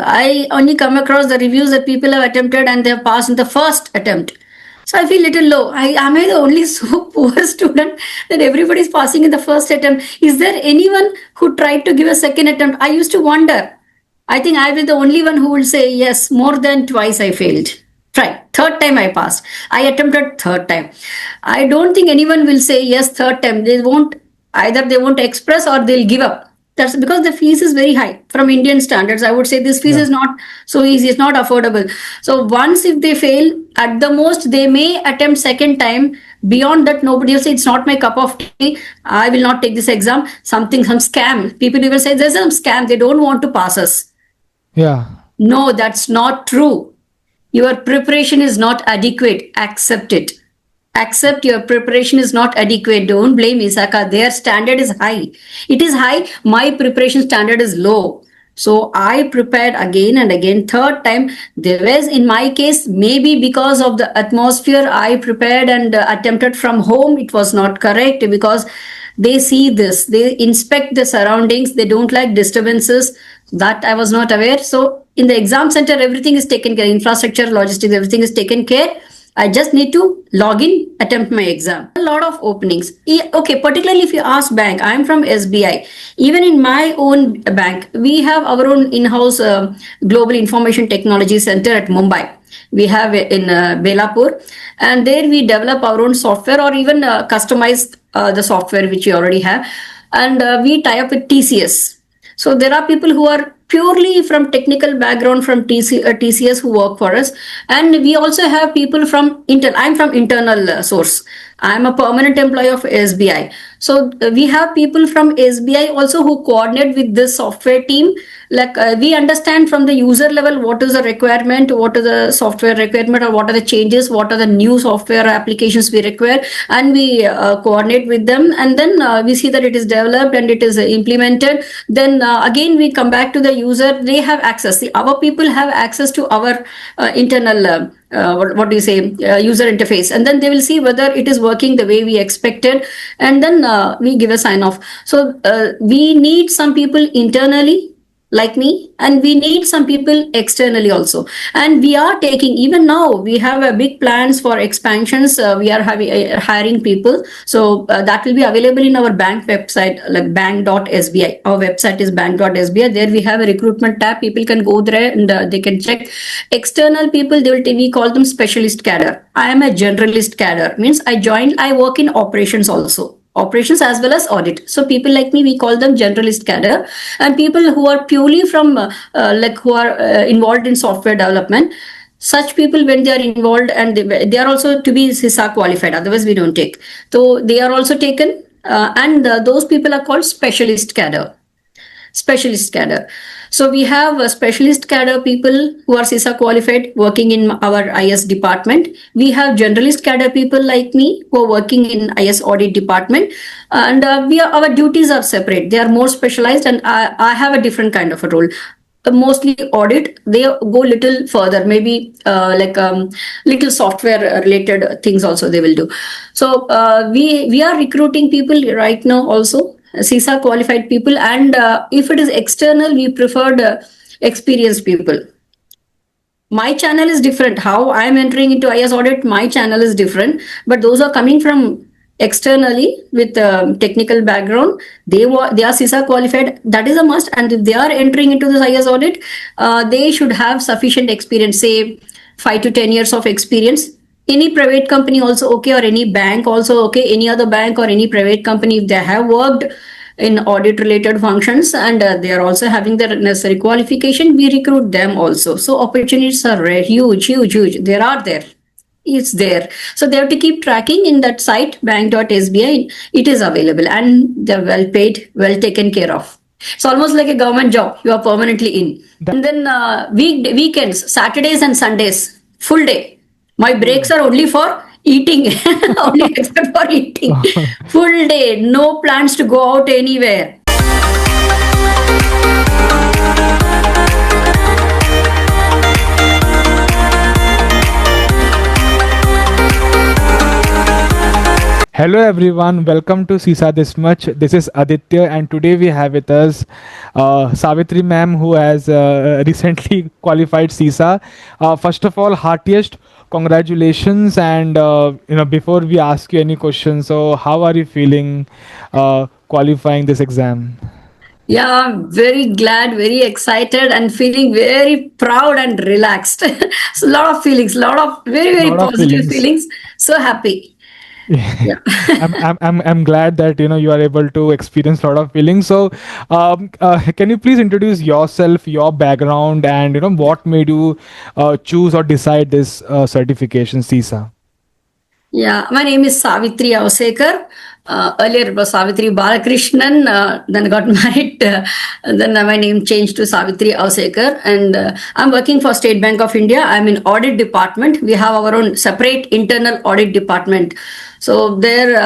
I only come across the reviews that people have attempted and they have passed in the first attempt. So I feel little low. Am I the only so poor student that everybody is passing in the first attempt? Is there anyone who tried to give a second attempt? I used to wonder. I think I will be the only one who will say yes. More than twice I failed. Try. Third time I passed. I attempted third time. I don't think anyone will say yes third time. They won't, either they won't express or they'll give up. That's because the fees is very high from Indian standards. I would say this fees is not so easy. It's not affordable. So once if they fail, at the most they may attempt second time. Beyond that, nobody will say it's not my cup of tea. I will not take this exam. Some scam. People will say there's some scam. They don't want to pass us. Yeah. No, that's not true. Your preparation is not adequate. Accept it. Accept your preparation is not adequate. Don't blame ISACA. Their standard is high. It is high. My preparation standard is low. So I prepared again and again. Third time, there was, in my case, maybe because of the atmosphere, I prepared and attempted from home. It was not correct because they see this. They inspect the surroundings. They don't like disturbances. That I was not aware. So in the exam center, everything is taken care. Infrastructure, logistics, everything is taken care. I just need to log in, attempt my exam. A lot of openings. Okay, particularly if you ask bank, I'm from SBI. Even in my own bank, we have our own in-house Global Information Technology Center at Mumbai. We have it in Belapur, and there we develop our own software or even customize the software which we already have. And we tie up with TCS. So there are people who are purely from technical background from TCS who work for us, and we also have people from I'm from internal source. I'm a permanent employee of SBI. So we have people from SBI also who coordinate with this software team. Like we understand from the user level what is the requirement, what is the software requirement, or what are the changes, what are the new software applications we require, and we coordinate with them, and then we see that it is developed and it is implemented. Then again we come back to the user. They have access. Our people have access to our internal what do you say user interface, and then they will see whether it is working the way we expected, and then we give a sign off. So we need some people internally like me, and we need some people externally also, and we are taking, even now we have a big plans for expansions. We are hiring people, so that will be available in our bank website, like bank.sbi. Our website is bank.sbi. There we have a recruitment tab. People can go there and they can check. External people, we call them specialist cadre. I am a generalist cadre, means I work in operations also. Operations as well as audit. So people like me, we call them generalist cadre, and people who are purely from who are involved in software development. Such people, when they are involved, and they are also to be CISA qualified, otherwise we don't take. So they are also taken, and those people are called specialist cadre. Specialist cadre. So we have specialist cadre people who are CISA qualified working in our IS department. We have generalist cadre people like me who are working in IS audit department, and our duties are separate. They are more specialized, and I have a different kind of a role. Mostly audit, they go little further, maybe little software related things also they will do. So we are recruiting people right now also, CISA qualified people, and if it is external, we preferred experienced people. My channel is different. How I am entering into IS audit, my channel is different, but those are coming from externally with technical background. They are CISA qualified. That is a must, and if they are entering into this IS audit, they should have sufficient experience, say 5 to 10 years of experience. Any private company also okay, or any bank also okay, any other bank or any private company, if they have worked in audit related functions and they are also having the necessary qualification, we recruit them also. So opportunities are rare, huge. There are there. It's there. So they have to keep tracking in that site, bank.sbi. It is available and they're well paid, well taken care of. It's almost like a government job. You are permanently in. And then weekends, Saturdays and Sundays, full day. My breaks are only for eating, only except for eating. Full day, no plans to go out anywhere. Hello everyone, welcome to CISA-This-Much. This is Aditya, and today we have with us Savitri ma'am, who has recently qualified CISA. First of all, heartiest congratulations, and before we ask you any questions, so how are you feeling qualifying this exam? Yeah, I'm very glad, very excited, and feeling very proud and relaxed. So, a lot of feelings, a lot of very, very Lot of positive feelings. feelings. So happy. Yeah. I'm glad that you are able to experience a lot of feelings. So, can you please introduce yourself, your background, and what made you choose or decide this certification, CISA? Yeah, my name is Savithri Ausekar. Earlier it was Savithri Balakrishnan. Then I got married. Then my name changed to Savithri Ausekar. And I'm working for State Bank of India. I'm in audit department. We have our own separate internal audit department. So there,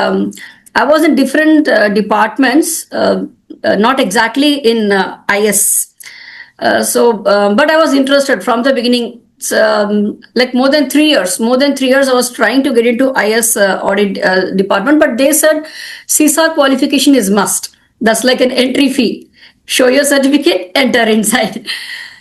I was in different departments, not exactly in IS. But I was interested from the beginning. Like more than 3 years. More than 3 years, I was trying to get into IS audit department, but they said CISA qualification is must. That's like an entry fee. Show your certificate, enter inside.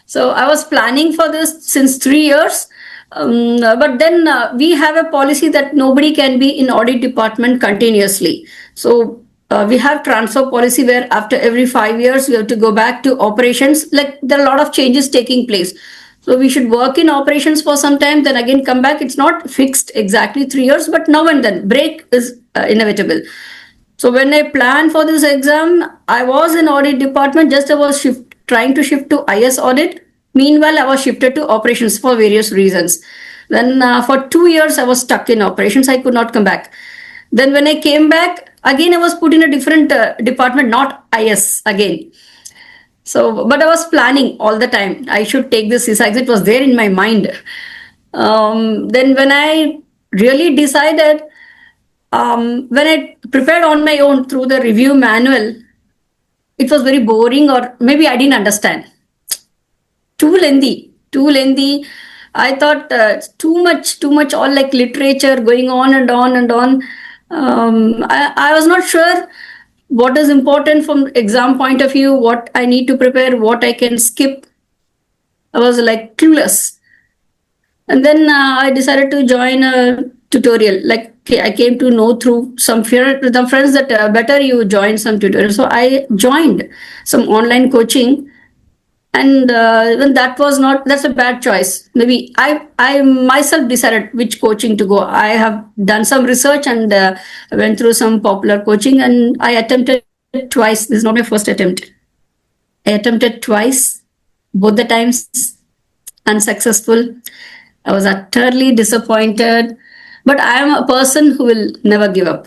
So I was planning for this since 3 years. But then we have a policy that nobody can be in audit department continuously. So we have transfer policy where after every 5 years we have to go back to operations. Like there are a lot of changes taking place. So we should work in operations for some time, then again come back. It's not fixed exactly 3 years, but now and then break is inevitable. So when I planned for this exam, I was in audit department. Just I was trying to shift to IS audit. Meanwhile, I was shifted to operations for various reasons. Then for 2 years, I was stuck in operations. I could not come back. Then when I came back, again I was put in a different department, not IS again. So, but I was planning all the time. I should take this CISA exam. It was there in my mind. Then when I really decided, when I prepared on my own through the review manual, it was very boring, or maybe I didn't understand. Too lengthy, too lengthy. I thought too much, all like literature going on and on and on. I was not sure what is important from exam point of view, what I need to prepare, what I can skip. I was like clueless. And then I decided to join a tutorial. Like I came to know through some friends that better you join some tutorial. So I joined some online coaching, and even that was not, that's a bad choice. Maybe I myself decided which coaching to go. I have done some research and went through some popular coaching, and I attempted twice. This is not my first attempt. I attempted twice, both the times unsuccessful. I was utterly disappointed, but I am a person who will never give up.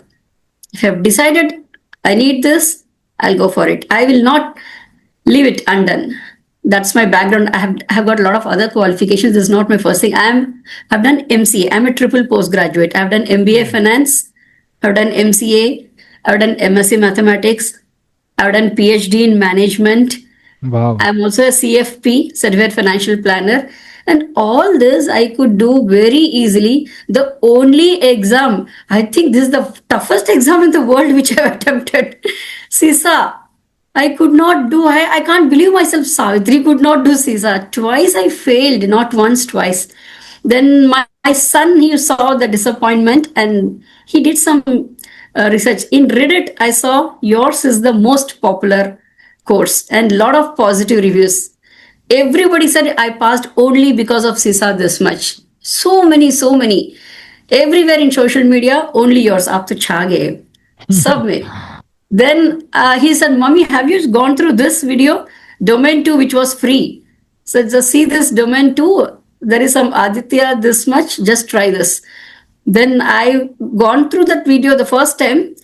If I've decided I need this, I'll go for it. I will not leave it undone. That's my background. I have got a lot of other qualifications. This is not my first thing. I've done MCA. I'm a triple postgraduate. I've done MBA finance. I've done MCA. I've done MSc mathematics. I've done PhD in management. Wow. I'm also a CFP, Certified Financial Planner. And all this I could do very easily. The only exam, I think this is the toughest exam in the world which I've attempted. CISA. I could not do, I can't believe myself. Savitri could not do CISA. Twice I failed, not once, twice. Then my son, he saw the disappointment and he did some research. In Reddit, I saw yours is the most popular course and a lot of positive reviews. Everybody said I passed only because of CISA-This-Much. So many, so many. Everywhere in social media, only yours, aap to chha gaye. Sab mein. Then he said, Mommy, have you gone through this video? Domain 2, which was free. So just see this domain 2. There is some Aditya this much. Just try this. Then I gone through that video the first time.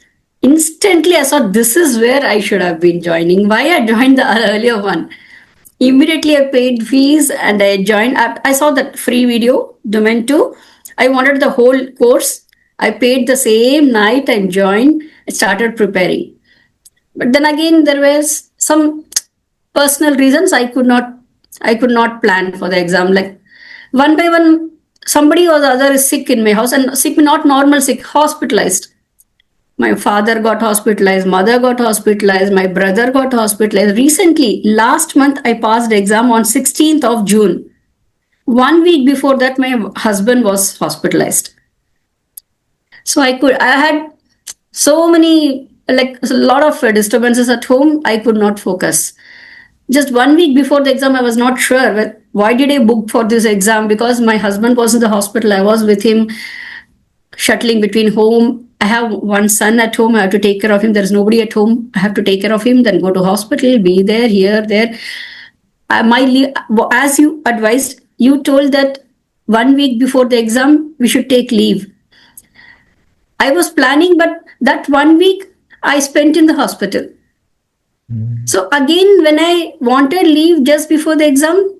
Instantly, I saw this is where I should have been joining. Why I joined the earlier one? Immediately, I paid fees and I joined. I saw that free video, domain 2. I wanted the whole course. I paid the same night and joined. I started preparing. But then again, there was some personal reasons I could not plan for the exam. Like one by one, somebody or the other is sick in my house, and sick, not normal sick, hospitalized. My father got hospitalized, mother got hospitalized, my brother got hospitalized. Recently, last month, I passed exam on 16th of June. 1 week before that, my husband was hospitalized. So I had so many, like a lot of disturbances at home. I could not focus. Just 1 week before the exam, I was not sure why did I book for this exam, because my husband was in the hospital. I was with him, shuttling between home. I have one son at home. I have to take care of him. There's nobody at home. I have to take care of him, then go to hospital, be there, here, there. As you advised, you told that 1 week before the exam, we should take leave. I was planning, but that 1 week I spent in the hospital. So again, when I wanted leave just before the exam,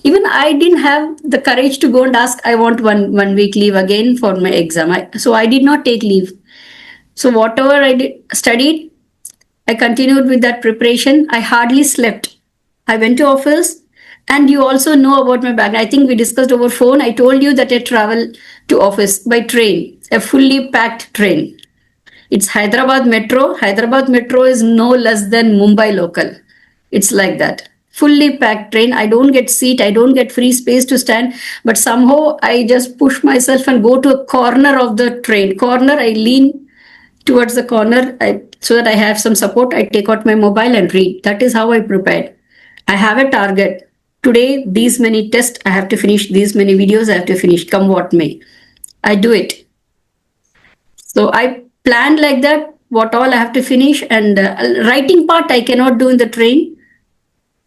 even I didn't have the courage to go and ask, I want one week leave again for my exam. So I did not take leave. So whatever I studied, I continued with that preparation. I hardly slept. I went to office, and you also know about my bag. I think we discussed over phone. I told you that I travel to office by train, a fully packed train. It's Hyderabad Metro. Hyderabad Metro is no less than Mumbai local. It's like that. Fully packed train. I don't get seat. I don't get free space to stand. But somehow I just push myself and go to a corner of the train. Corner, I lean towards the corner so that I have some support. I take out my mobile and read. That is how I prepared. I have a target. Today, these many tests I have to finish. These many videos I have to finish. Come what may. I do it. So I planned like that, what all I have to finish, and writing part I cannot do in the train.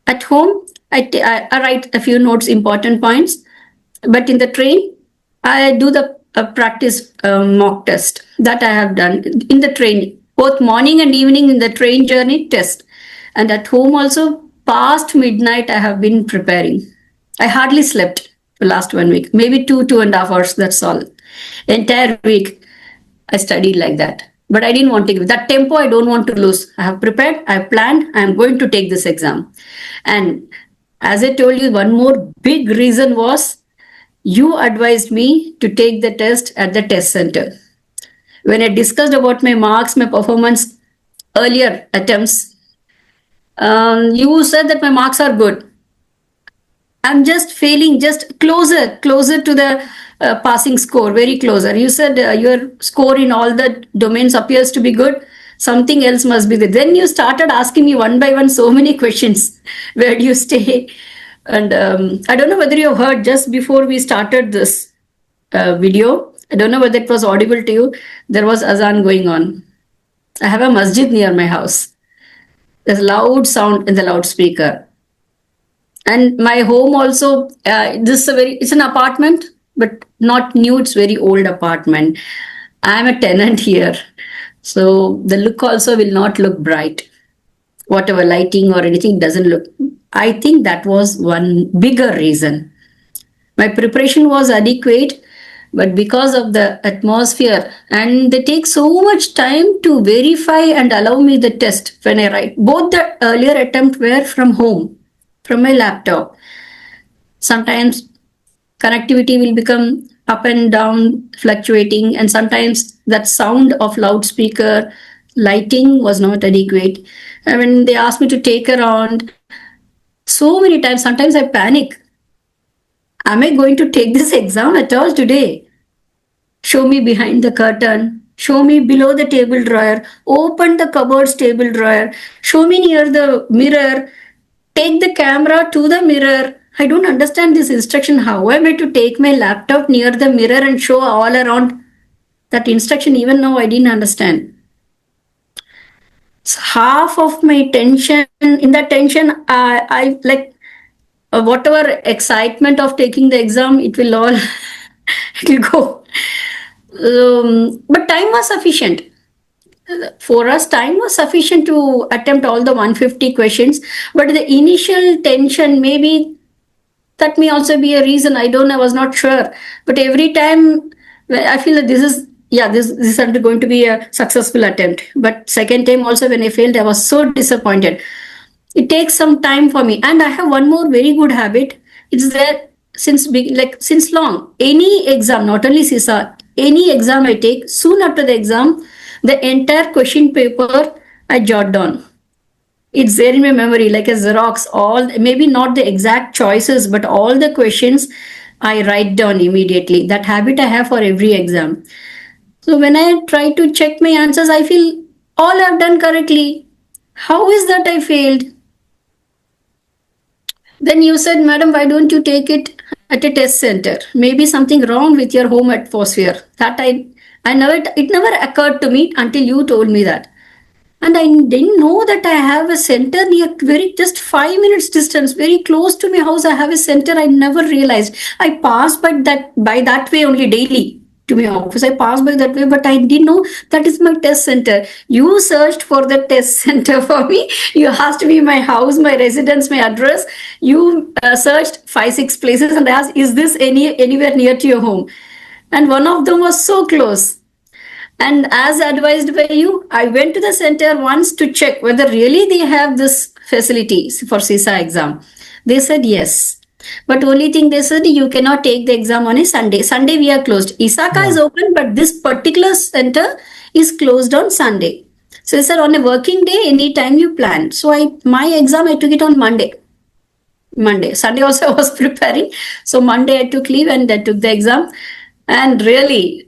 At home, I write a few notes, important points, but in the train, I do the practice mock test that I have done in the train, both morning and evening in the train journey test. And at home also, past midnight, I have been preparing. I hardly slept the last 1 week, maybe 2.5 hours, that's all. Entire week, I studied like that. But I didn't want to give that tempo. I don't want to lose. I have prepared. I have planned. I am going to take this exam. And as I told you, one more big reason was you advised me to take the test at the test center. When I discussed about my marks, my performance, earlier attempts, you said that my marks are good. I'm just failing, just closer to the passing score, very closer. You said your score in all the domains appears to be good. Something else must be there. Then you started asking me one by one so many questions. Where do you stay? And I don't know whether you heard just before we started this video. I don't know whether it was audible to you. There was azan going on. I have a masjid near my house. There's loud sound in the loudspeaker. And my home also, it's an apartment, but not new. It's very old apartment. I'm a tenant here. So the look also will not look bright. Whatever lighting or anything doesn't look. I think that was one bigger reason. My preparation was adequate, but because of the atmosphere, and they take so much time to verify and allow me the test when I write. Both the earlier attempt were from home, from my laptop. Sometimes connectivity will become up and down, fluctuating, and sometimes that sound of loudspeaker, lighting was not adequate. And when they asked me to take around, so many times, sometimes I panic. Am I going to take this exam at all today? Show me behind the curtain. Show me below the table drawer. Open the cupboard's table drawer. Show me near the mirror. Take the camera to the mirror. I don't understand this instruction. How am I to take my laptop near the mirror and show all around? That instruction, even now, I didn't understand. So half of my tension, in that tension, I like whatever excitement of taking the exam, it will all, it will go. But time was sufficient. For us, time was sufficient to attempt all the 150 questions. But the initial tension, maybe that may also be a reason. I don't know. I was not sure. But every time I feel that this is going to be a successful attempt. But second time also when I failed, I was so disappointed. It takes some time for me. And I have one more very good habit. It's there since long. Any exam, not only CISA, any exam I take, soon after the exam, The entire question paper I jot down. It's there in my memory like a Xerox. All, maybe not the exact choices, but all the questions I write down immediately. That habit I have for every exam. So when I try to check my answers, I feel all I've done correctly. How is that I failed? Then you said, Madam, why don't you take it at a test center? Maybe something wrong with your home atmosphere. That I never, it never occurred to me until you told me that. And I didn't know that I have a center near, very just 5 minutes distance, very close to my house. I have a center. I never realized. I pass by that way only daily to my office. I pass by that way, but I didn't know that is my test center. You searched for the test center for me. You asked me my house, my residence, my address. You searched 5, 6 places and asked, "Is this anywhere near to your home?" And one of them was so close. And as advised by you, I went to the center once to check whether really they have this facility for CISA exam. They said yes. But only thing they said, you cannot take the exam on a Sunday. Sunday we are closed. ISACA is open, but this particular center is closed on Sunday. So they said on a working day, anytime you plan. So my exam I took it on Monday. Sunday also I was preparing. So Monday I took leave and I took the exam. And really,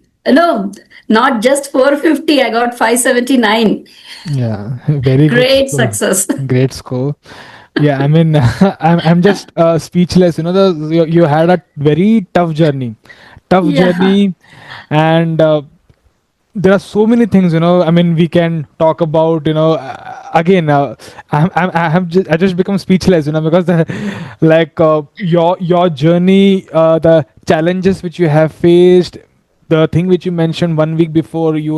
not just 450, I got 579. Yeah, very Great good score. success. Great score. Yeah, I mean, I'm just speechless. You had a very tough journey, Yeah. and there are so many things. I mean, we can talk about. Again, I just become speechless. Because like your journey, the challenges which you have faced, the thing which you mentioned 1 week before you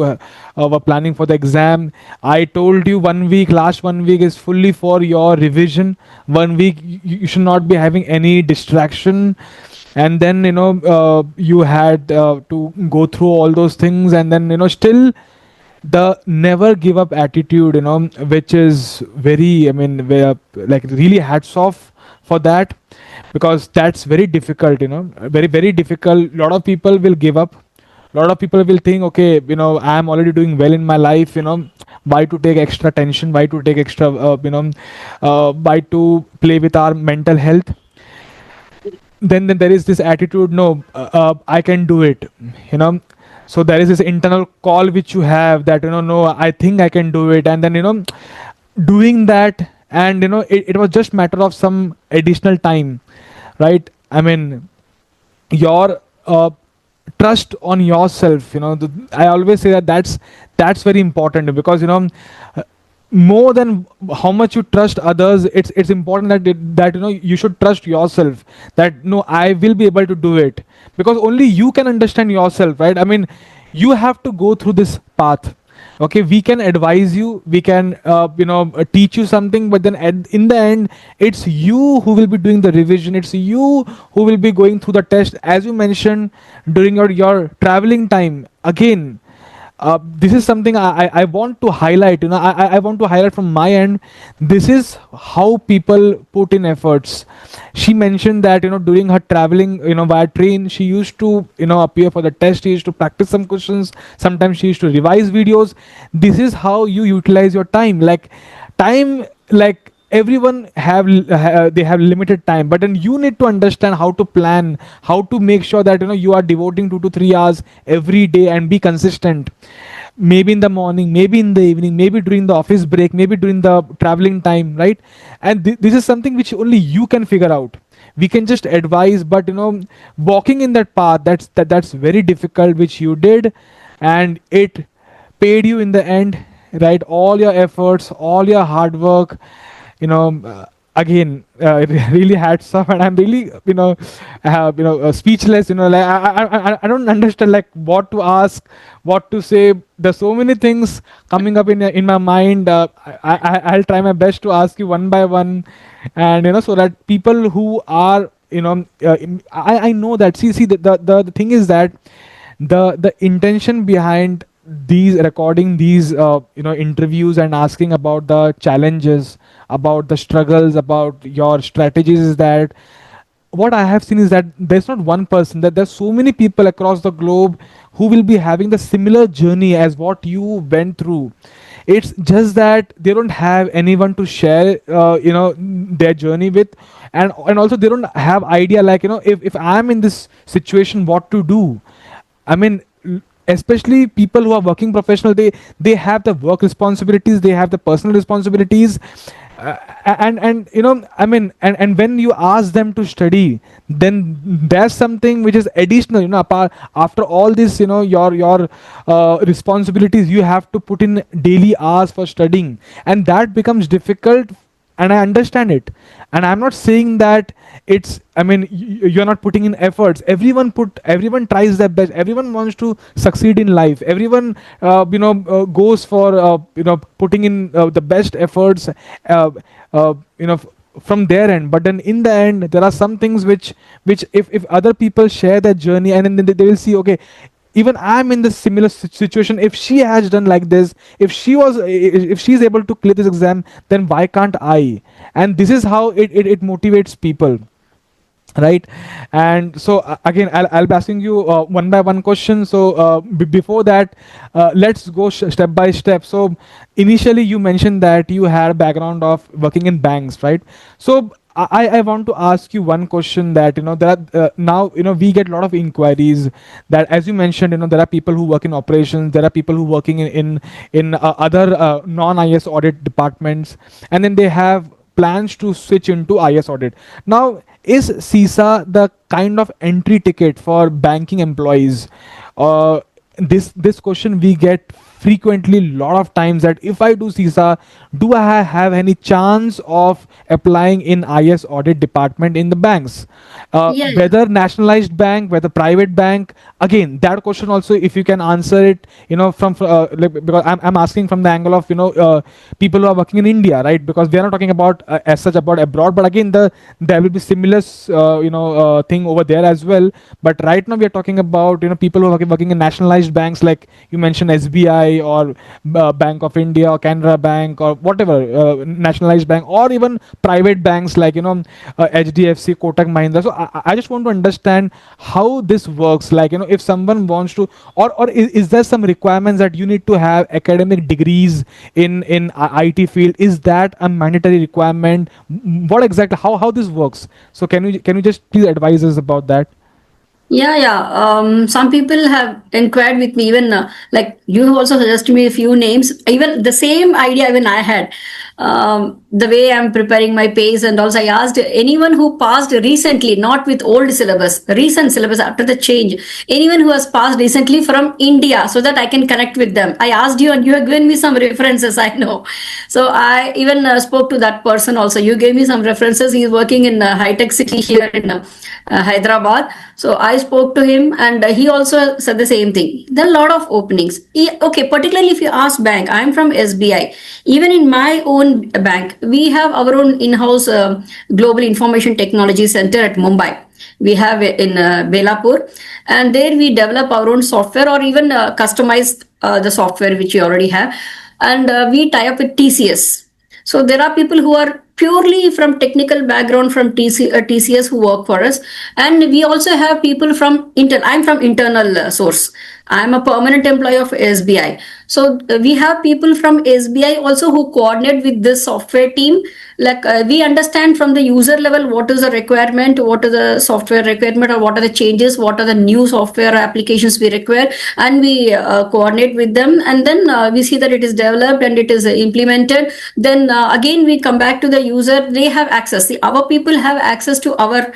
were planning for the exam. I told you last 1 week is fully for your revision. 1 week you should not be having any distraction. And then you had to go through all those things, and then still the never give up attitude, which is very, I mean, like really hats off for that, because that's very difficult, very, very difficult. A lot of people will give up. A lot of people will think, okay, I'm already doing well in my life, why to take extra tension, why to take extra, why to play with our mental health. Then there is this attitude, no, I can do it, so there is this internal call which you have that, no, I think I can do it. And then doing that, and it was just matter of some additional time, right? I mean, your trust on yourself, I always say that that's very important, because more than how much you trust others, it's important that you should trust yourself, that no, I will be able to do it, because only you can understand yourself, right? I mean, you have to go through this path. Okay, we can advise you, we can teach you something, but then in the end, it's you who will be doing the revision, it's you who will be going through the test. As you mentioned, during your traveling time, again, this is something I want to highlight. I want to highlight from my end. This is how people put in efforts. She mentioned that during her traveling via train, she used to appear for the test. She used to practice some questions. Sometimes she used to revise videos. This is how you utilize your time. Like everyone they have limited time, but then you need to understand how to plan, how to make sure that you are devoting 2 to 3 hours every day and be consistent. Maybe in the morning, maybe in the evening, maybe during the office break, maybe during the traveling time, right? And this is something which only you can figure out. We can just advise, but walking in that path, that's very difficult, which you did, and it paid you in the end, right? All your efforts, all your hard work, again, it really hats off. And I'm really speechless. Like I don't understand like what to ask, what to say. There's so many things coming up in my mind. I'll try my best to ask you one by one, and so that people who are I know that, see the thing is that the intention behind these recording these interviews and asking about the challenges, about the struggles, about your strategies, is that what I have seen is that there's not one person, that there's so many people across the globe who will be having the similar journey as what you went through. It's just that they don't have anyone to share, their journey with, and also they don't have idea, like, if I'm in this situation, what to do. I mean, especially people who are working professional, they have the work responsibilities, they have the personal responsibilities, and I mean, and when you ask them to study, then there's something which is additional, apart, after all this, your responsibilities, you have to put in daily hours for studying, and that becomes difficult. And I understand it, and I'm not saying that it's, I mean, you're not putting in efforts. Everyone tries their best, everyone wants to succeed in life, everyone goes for putting in the best efforts, uh, from their end. But then in the end, there are some things which if other people share their journey, and then they will see, okay, even I'm in this similar situation. If she has done like this, if she's able to clear this exam, then why can't I? And this is how it motivates people, right? And so, again, I'll be asking you one by one question. So before that, let's go step by step. So initially you mentioned that you had a background of working in banks, right? So I want to ask you one question, that there are, now, we get a lot of inquiries, that, as you mentioned, there are people who work in operations, there are people who working in other non-IS audit departments, and then they have plans to switch into IS audit. Now, is CISA the kind of entry ticket for banking employees? This question we get frequently, lot of times, that if I do CISA, do I have any chance of applying in IS audit department in the banks? Yeah, yeah. Whether nationalized bank, whether private bank, again, that question also, if you can answer it, from like, because I'm asking from the angle of, people who are working in India, right? Because we are not talking about as such about abroad, but again, there will be similar thing over there as well. But right now we are talking about, people who are working in nationalized banks, like you mentioned SBI, or Bank of India, or Canara Bank, or whatever, nationalized bank, or even private banks like, HDFC, Kotak Mahindra. So I just want to understand how this works, like, if someone wants to, or is there some requirements that you need to have academic degrees in IT field? Is that a mandatory requirement? What exactly, how this works? So can you just please advise us about that? Yeah, yeah. Some people have inquired with me, even like you have also suggested me a few names. Even the same idea, even I had. The way I'm preparing my pays, and also I asked anyone who passed recently, not with old syllabus, recent syllabus after the change, anyone who has passed recently from India, so that I can connect with them. I asked you, and you have given me some references. I know. So I even spoke to that person also. You gave me some references. He is working in high tech city here in Hyderabad. So I spoke to him, and he also said the same thing. There are a lot of openings. Okay, particularly if you ask bank, I'm from SBI. Even in my own bank, we have our own in-house global information technology center at Mumbai. We have it in Belapur, and there we develop our own software, or even customize the software which we already have, and we tie up with TCS. So there are people who are purely from technical background from TCS who work for us, and we also have people from Intel. I'm from internal source. I'm a permanent employee of SBI. So we have people from SBI also who coordinate with this software team. Like we understand from the user level what is the requirement, what is the software requirement, or what are the changes, what are the new software applications we require, and we coordinate with them, and then we see that it is developed and it is implemented. Then again we come back to the user. They have access. Our people have access to our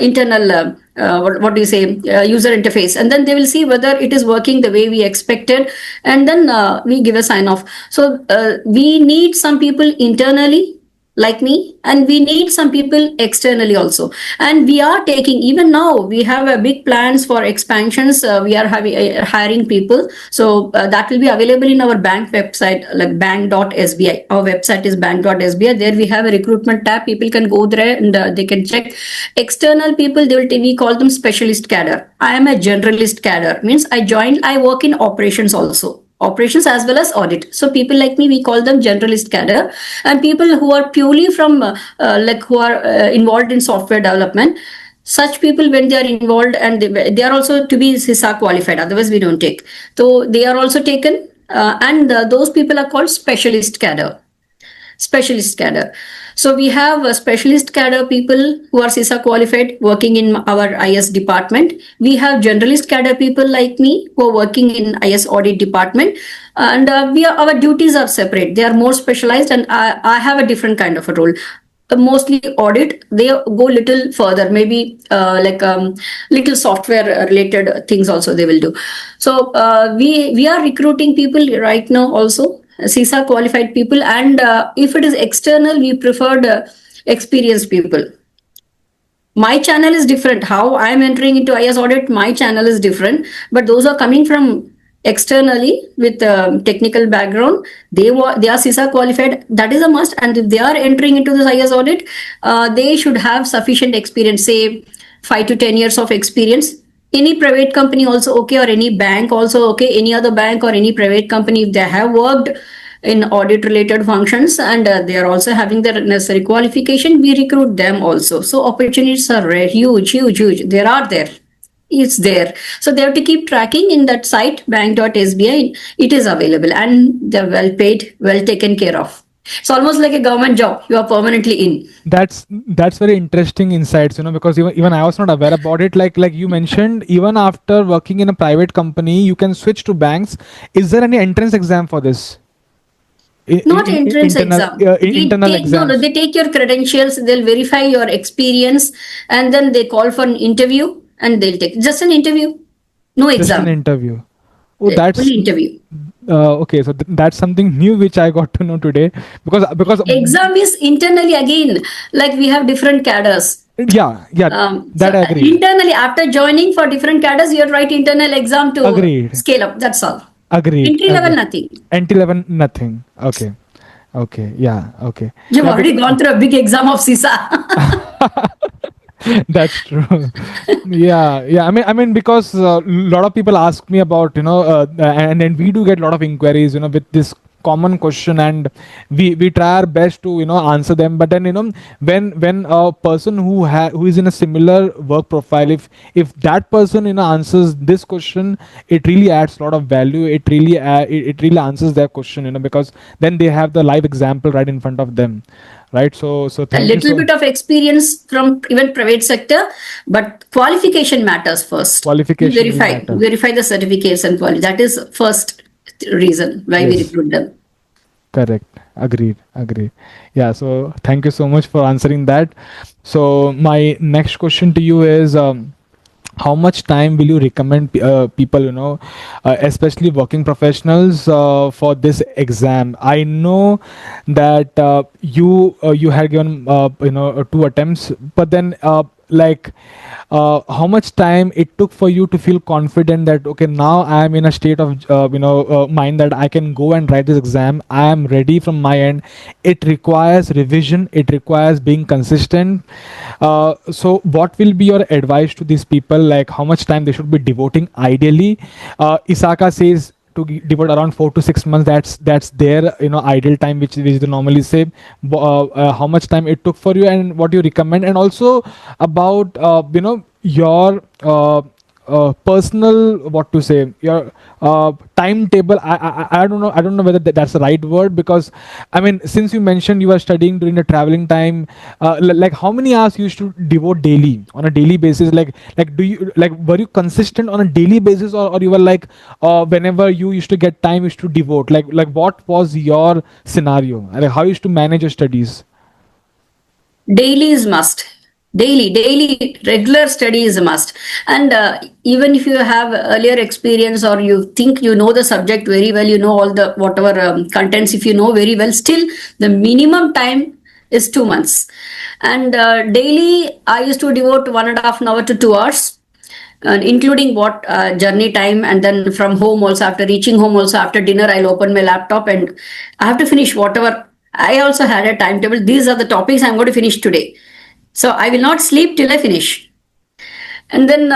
internal. What do you say, user interface, and then they will see whether it is working the way we expected, and then we give a sign off. So we need some people internally like me, and we need some people externally also, and we are taking, even now we have a big plans for expansions. We are having hiring people, so that will be available in our bank website, like bank.sbi. Our website is bank.sbi. There we have a recruitment tab. People can go there, and they can check external people. They will we call them specialist cadre. I am a generalist cadre, means I work in operations also, operations as well as audit. So people like me, we call them generalist cadre, and people who are purely from like who are involved in software development. Such people, when they are involved, and they are also to be CISA qualified, otherwise we don't take. So they are also taken, and those people are called specialist cadre. Specialist cadre. So we have a specialist cadre people who are CISA qualified working in our IS department. We have generalist cadre people like me who are working in IS audit department, and our duties are separate. They are more specialized, and I have a different kind of a role. Mostly audit, they go little further, maybe little software related things also they will do. So we are recruiting people right now also, CISA qualified people, and if it is external, we preferred experienced people. My channel is different. How I am entering into IS audit, my channel is different, but those are coming from externally with technical background, they are CISA qualified. That is a must. And if they are entering into this IS audit, they should have sufficient experience, say 5 to 10 years of experience. Any private company also okay, or any bank also okay. Any other bank or any private company, if they have worked in audit related functions and they are also having the necessary qualification, we recruit them also. So opportunities are huge. There are there. It's there. So they have to keep tracking in that site, bank.sbi. It is available and they're well paid, well taken care of. It's almost like a government job. You are permanently in. That's very interesting insights, because even I was not aware about it. Like you mentioned, even after working in a private company, you can switch to banks. Is there any entrance exam for this? Not entrance exam. Internal exam. No, they take your credentials, they'll verify your experience, and then they call for an interview. And they'll take just an interview, no exam. Just an interview. Oh, that's only interview. Okay, so that's something new which I got to know today, because exam is internally again. Like we have different cadres. Yeah, that I agree. Internally, after joining for different cadres, you have to write internal exam to scale up. That's all. Agreed. Entry level, nothing. Entry level, nothing. Okay. Yeah. Okay. You've already gone through a big exam of CISA. That's true. Yeah. I mean, because a lot of people ask me about, and we do get a lot of inquiries, with this common question, and we try our best to answer them. But then when a person who is in a similar work profile, if that person answers this question, it really adds a lot of value. It really answers their question, because then they have the live example right in front of them. Right, so a little bit of experience from even private sector, but qualification matters first. Qualification verify the certificates and quality. That is first reason why we recruit them. Correct. Agreed. Yeah. So thank you so much for answering that. So my next question to you is, how much time will you recommend people, especially working professionals, for this exam? I know that you had given 2 attempts, but then how much time it took for you to feel confident that okay, now I am in a state of mind that I can go and write this exam. I am ready from my end. It requires revision. It requires being consistent. So what will be your advice to these people? Like how much time they should be devoting ideally? ISACA says to devote around 4 to 6 months. That's their ideal time, which they normally say. How much time it took for you, and what you recommend, and also about your personal, what to say, your timetable. I don't know whether that's the right word, because I mean, since you mentioned you were studying during the traveling time, like how many hours you used to devote daily, on a daily basis? Like do you were you consistent on a daily basis, or you were like whenever you used to get time you used to devote? Like what was your scenario? Like how you used to manage your studies? Daily is must. Daily regular study is a must. And even if you have earlier experience, or you think you know the subject very well, you know all the whatever contents, if you know very well, still the minimum time is 2 months. And daily I used to devote 1.5 hours to 2 hours, including what journey time, and then from home also, after reaching home also, after dinner I'll open my laptop and I have to finish whatever. I also had a timetable. These are the topics I'm going to finish today. So I will not sleep till I finish. And then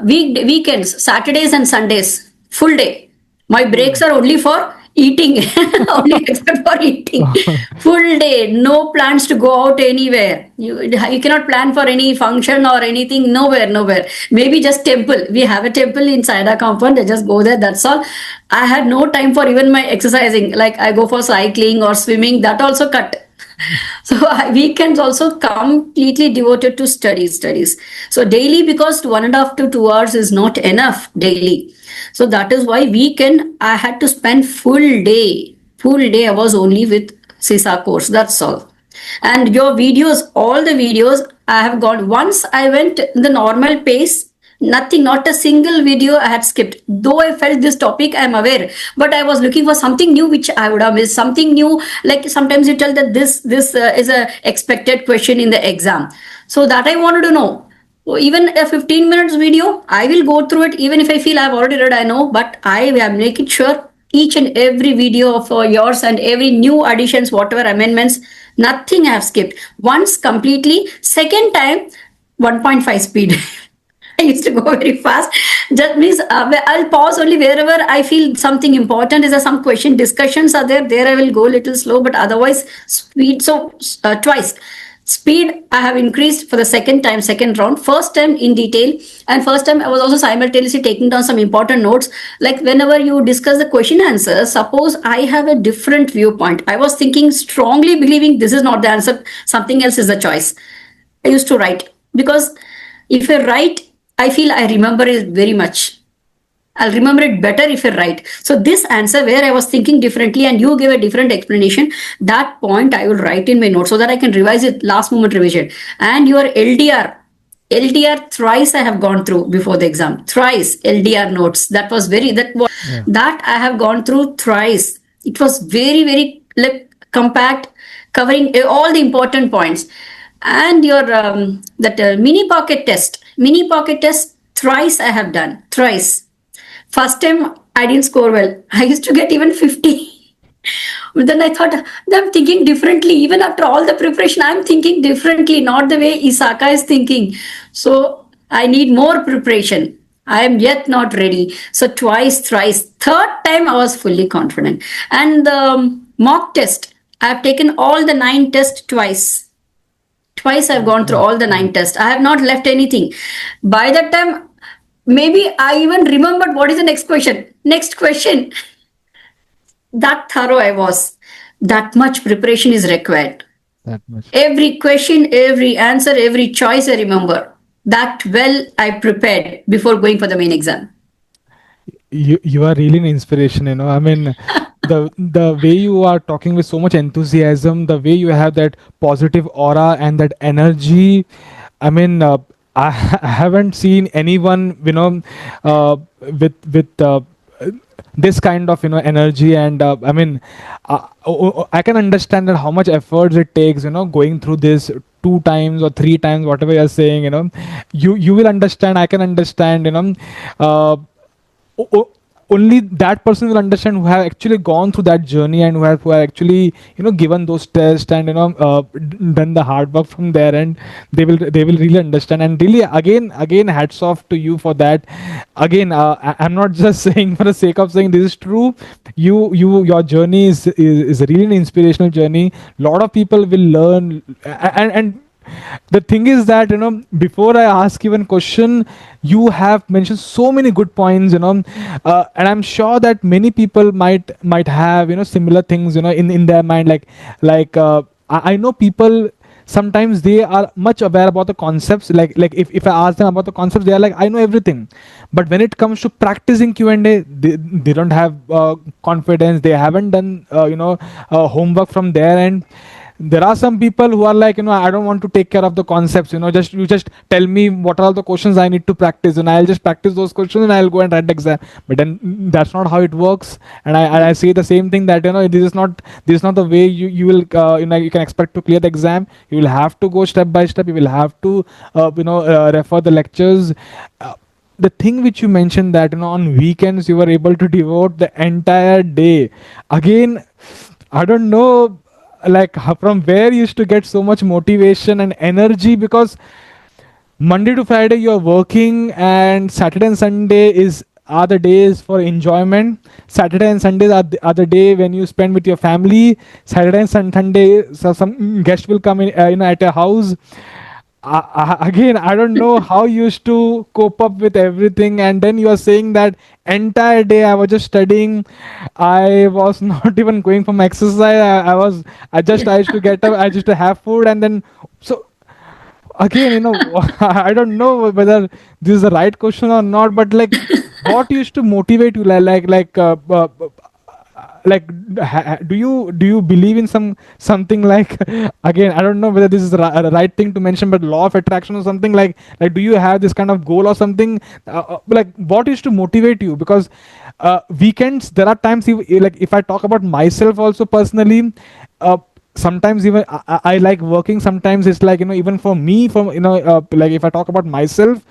weekends, Saturdays and Sundays, full day. My breaks are only for Eating, only except for eating. Full day, no plans to go out anywhere. You cannot plan for any function or anything, nowhere. Maybe just temple. We have a temple inside our compound, I just go there, that's all. I had no time for even my exercising. Like I go for cycling or swimming, that also cut. So weekends also completely devoted to studies. So daily, because 1.5 to 2 hours is not enough daily. So that is why weekend I had to spend full day. Full day I was only with CISA course. That's all. And your videos, all the videos I have got. Once I went in the normal pace, nothing, not a single video I had skipped. Though I felt this topic, I am aware, but I was looking for something new which I would have missed. Something new, like sometimes you tell that this is a expected question in the exam. So that I wanted to know. So even a 15 minutes video, I will go through it. Even if I feel I've already read, I know, but I am making sure each and every video of yours and every new additions, whatever amendments, nothing I have skipped. Once completely, second time 1.5 speed. I used to go very fast. That means I'll pause only wherever I feel something important. Is there some question discussions are there? There I will go a little slow, but otherwise speed. So twice. Speed I have increased for the second time, second round. First time in detail, and first time I was also simultaneously taking down some important notes. Like whenever you discuss the question answer, suppose I have a different viewpoint. I was thinking, strongly believing this is not the answer, something else is the choice. I used to write, because if I write, I feel I remember it very much. I'll remember it better if I write. So this answer where I was thinking differently and you gave a different explanation, that point I will write in my notes so that I can revise it, last moment revision. And your LDR thrice I have gone through before the exam. Thrice LDR notes. That I have gone through thrice. It was very like compact, covering all the important points. And your mini pocket test thrice I have done. Thrice. First time I didn't score well. I used to get even 50. But then I thought, I'm thinking differently. Even after all the preparation, I'm thinking differently, not the way ISACA is thinking. So I need more preparation. I am yet not ready. So twice, thrice. Third time I was fully confident. And the mock test, I have taken all the 9 tests twice. Twice I've gone through all the 9 tests. I have not left anything. By that time, maybe I even remembered what is the next question. Next question. That thorough I was. That much preparation is required. That much. Every question, every answer, every choice I remember. That well I prepared before going for the main exam. You are really an inspiration, I mean, the way you are talking with so much enthusiasm, the way you have that positive aura and that energy, I mean, I haven't seen anyone, with this kind of energy, and I mean, I can understand that how much effort it takes, going through this 2 times or 3 times, whatever you're saying, you will understand. I can understand, only that person will understand who have actually gone through that journey and who have actually given those tests and done the hard work from there, and they will really understand. And really, again hats off to you for that. Again, I'm not just saying for the sake of saying this is true. Your journey is really an inspirational journey. Lot of people will learn, and the thing is that before I ask you one question, you have mentioned so many good points, and I'm sure that many people might have similar things in their mind, like I know people sometimes they are much aware about the concepts, like if I ask them about the concepts, they are like, I know everything, but when it comes to practicing Q&A, they don't have confidence. They haven't done homework from their end. There are some people who are like, I don't want to take care of the concepts, you just tell me what are the questions I need to practice, and I'll just practice those questions and I'll go and write the exam. But then that's not how it works. And I say the same thing, that this is not the way you will you can expect to clear the exam. You will have to go step by step. You will have to refer the lectures. The thing which you mentioned, that on weekends you were able to devote the entire day. Again, I don't know, like from where you used to get so much motivation and energy, because Monday to Friday you're working and Saturday and Sunday is are the days for enjoyment. Saturday and Sundays are the day when you spend with your family. Saturday and Sunday, so some guest will come in, at a house. Again, I don't know how you used to cope up with everything, and then you are saying that entire day I was just studying. I was not even going for my exercise. I used to get up, I used to have food, and then so again, I don't know whether this is the right question or not, but like, what used to motivate you, like do you believe in something like again, I don't know whether this is the right thing to mention, but law of attraction or something like do you have this kind of goal or something, like what used to motivate you? Because weekends, there are times, if I talk about myself also personally, sometimes even I like working. Sometimes it's like, even for me, like if I talk about myself,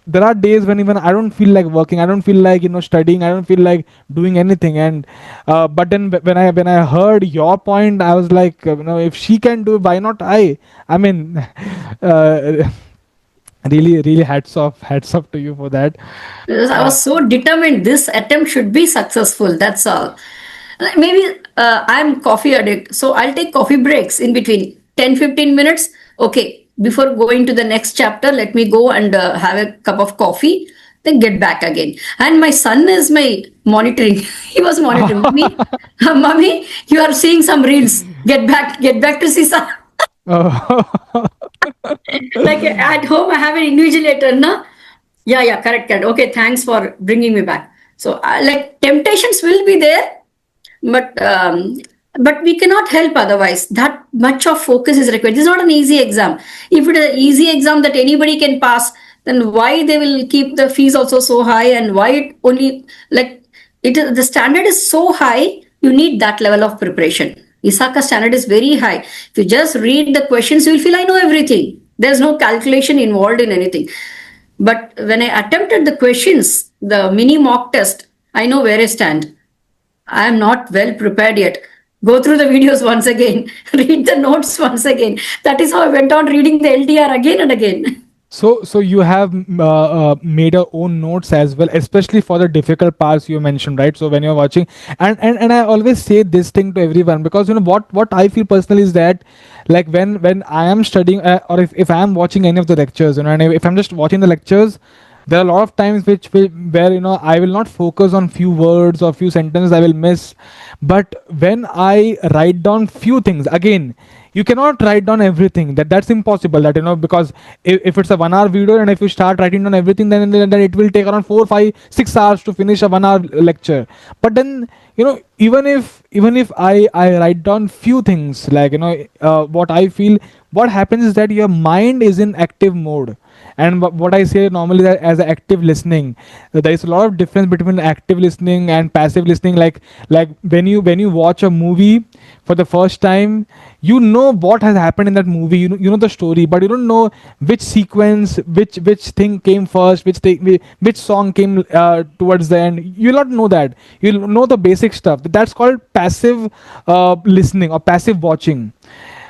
there are days when even I don't feel like working, I don't feel like studying, I don't feel like doing anything. And but then when I heard your point, I was like, if she can do it, why not I mean uh, really hats off to you for that. I was so determined this attempt should be successful. That's all. Maybe I'm coffee addict, so I'll take coffee breaks in between 10-15 minutes. Okay, before going to the next chapter, let me go and have a cup of coffee, then get back again. And my son is my monitoring. He was monitoring me. Mommy, you are seeing some reels. Get back to CISA. Oh. Like at home, I have an invigilator, no? Yeah, correct. Okay, thanks for bringing me back. So, like temptations will be there, but we cannot help otherwise. That much of focus is required. This is not an easy exam. If it is an easy exam that anybody can pass, then why they will keep the fees also so high, and why it only like it is the standard is so high. You need that level of preparation. ISACA standard is very high. If you just read the questions, you will feel I know everything. There's no calculation involved in anything. But when I attempted the questions, the mini mock test, I know where I stand. I am not well prepared yet. Go through the videos once again, read the notes once again. That is how I went on reading the LDR again and again. So you have made your own notes as well, especially for the difficult parts you mentioned, right? So when you're watching, and I always say this thing to everyone, because what I feel personally is that, like when I am studying, or if I am watching any of the lectures, and if I'm just watching the lectures, there are a lot of times where I will not focus on few words or few sentences I will miss. But when I write down few things, again, you cannot write down everything. That's impossible. Because if it's a 1 hour video, and if you start writing down everything, then it will take around 4, 5, 6 hours to finish a 1 hour lecture. But then, even if I write down few things, like what I feel, what happens is that your mind is in active mode. And what I say normally, that as active listening, there is a lot of difference between active listening and passive listening. Like when you watch a movie for the first time, you know what has happened in that movie, you know the story, but you don't know which sequence, which thing came first, which song came towards the end. You'll not know that. You'll know the basic stuff. That's called passive listening or passive watching.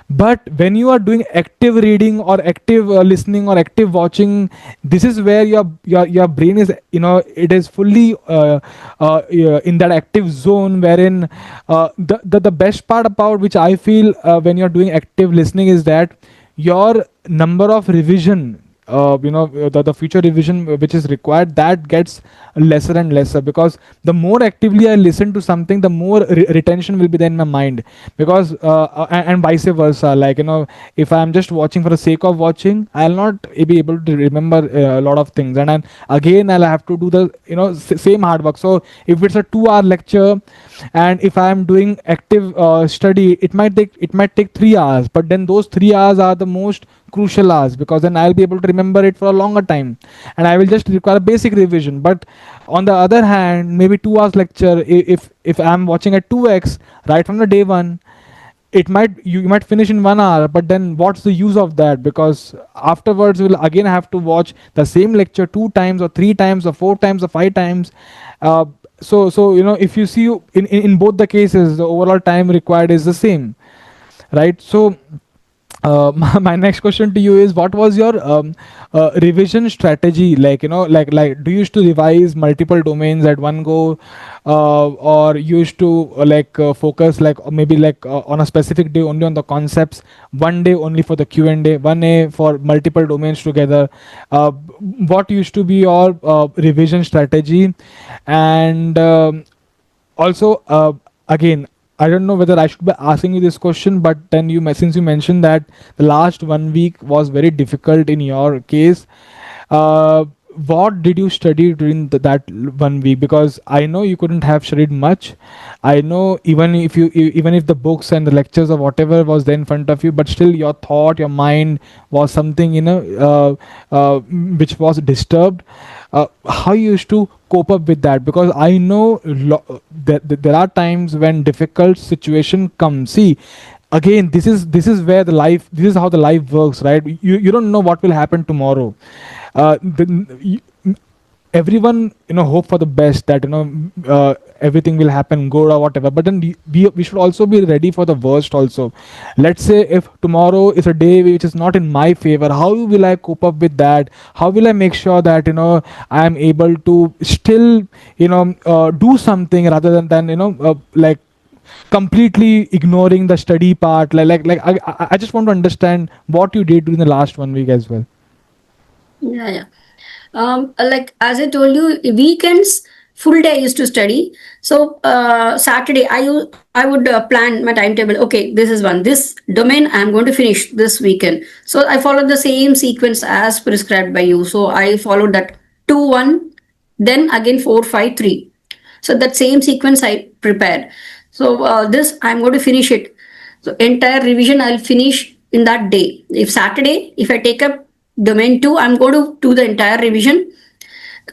But when you are doing active reading or active listening or active watching, this is where your brain is, it is fully in that active zone, wherein the best part about which I feel, when you're doing active listening, is that your number of revision, the future revision which is required, that gets lesser and lesser, because the more actively I listen to something, the more retention will be there in my mind. Because and vice versa, like if I'm just watching for the sake of watching, I'll not be able to remember a lot of things, and again I'll have to do the same hard work. So if it's a 2 hour lecture, and if I'm doing active study, it might take 3 hours, but then those 3 hours are the most crucial hours, because then I'll be able to remember it for a longer time, and I will just require a basic revision. But on the other hand, maybe 2 hours lecture, if I'm watching at 2x right from the day one, you might finish in 1 hour, but then what's the use of that? Because afterwards we'll again have to watch the same lecture 2 times or 3 times or 4 times or 5 times. So if you see, in both the cases, the overall time required is the same, right? So my next question to you is, what was your revision strategy? Like, like do you used to revise multiple domains at one go, or you used to focus like, or maybe like on a specific day only on the concepts, one day only for the Q&A, one day for multiple domains together? What used to be your revision strategy? And also, again, I don't know whether I should be asking you this question, but then since you mentioned that the last 1 week was very difficult in your case, uh, what did you study during that 1 week? Because I know you couldn't have studied much. I know, even if the books and the lectures or whatever was there in front of you, but still your thought, your mind was something, which was disturbed. How you used to cope up with that? Because I know that there are times when difficult situation comes. See, again, this is where the life, this is how the life works, right? You don't know what will happen tomorrow. Everyone, hope for the best, that everything will happen good or whatever, but then we should also be ready for the worst also. Let's say if tomorrow is a day which is not in my favor, how will I cope up with that? How will I make sure that I am able to still do something, rather than like completely ignoring the study part? I just want to understand what you did during the last 1 week as well. Yeah. Like as I told you, weekends, full day I used to study. So Saturday I would plan my timetable. Okay, this is this domain I'm going to finish this weekend. So I followed the same sequence as prescribed by you. So I followed that 2-1, then again 4-5-3. So that same sequence I prepared. So this I'm going to finish it. So entire revision I'll finish in that day. If Saturday, if I take up domain 2, I'm going to do the entire revision.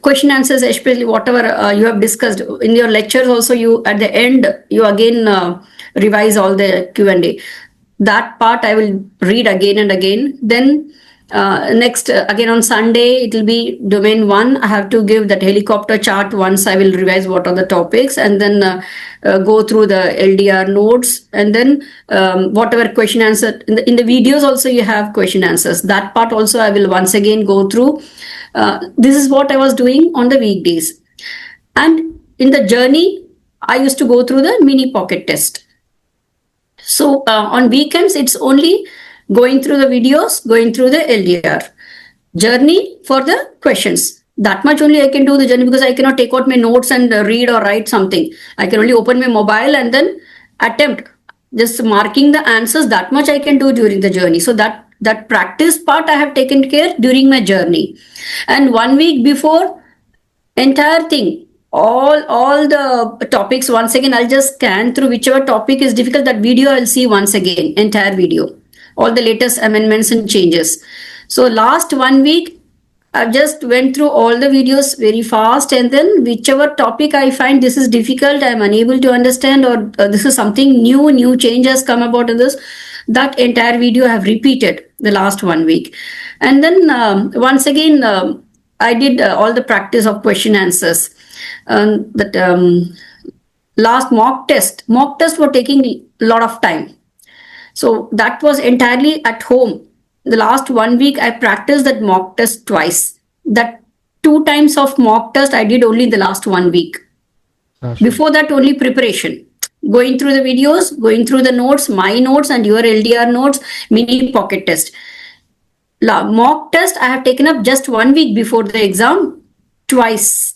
Question answers, especially whatever you have discussed in your lectures. Also, you at the end you again revise all the Q&A. That part I will read again and again. Then next again on Sunday it will be domain 1. I have to give that helicopter chart once. I will revise what are the topics, and then go through the LDR notes, and then whatever question answer in the videos also you have question answers. That part also I will once again go through. This is what I was doing on the weekdays, and in the journey I used to go through the mini pocket test. So on weekends, it's only going through the videos, going through the LDR. Journey for the questions. That much only I can do the journey, because I cannot take out my notes and read or write something. I can only open my mobile and then attempt just marking the answers. That much I can do during the journey. So that practice part I have taken care during my journey. And 1 week before, entire thing, all the topics, once again I'll just scan through whichever topic is difficult. That video I'll see once again, entire video, all the latest amendments and changes. So last 1 week I just went through all the videos very fast, and then whichever topic I find this is difficult, I'm unable to understand, or this is something new change has come about in this, that entire video I have repeated the last 1 week. And then once again I did all the practice of question answers. That last mock test were taking a lot of time. So that was entirely at home. The last 1 week I practiced that mock test twice. That 2 times of mock test I did only in the last 1 week. Gotcha. Before that, only preparation. Going through the videos, going through the notes, my notes and your LDR notes, mini pocket test. Mock test I have taken up just 1 week before the exam, twice.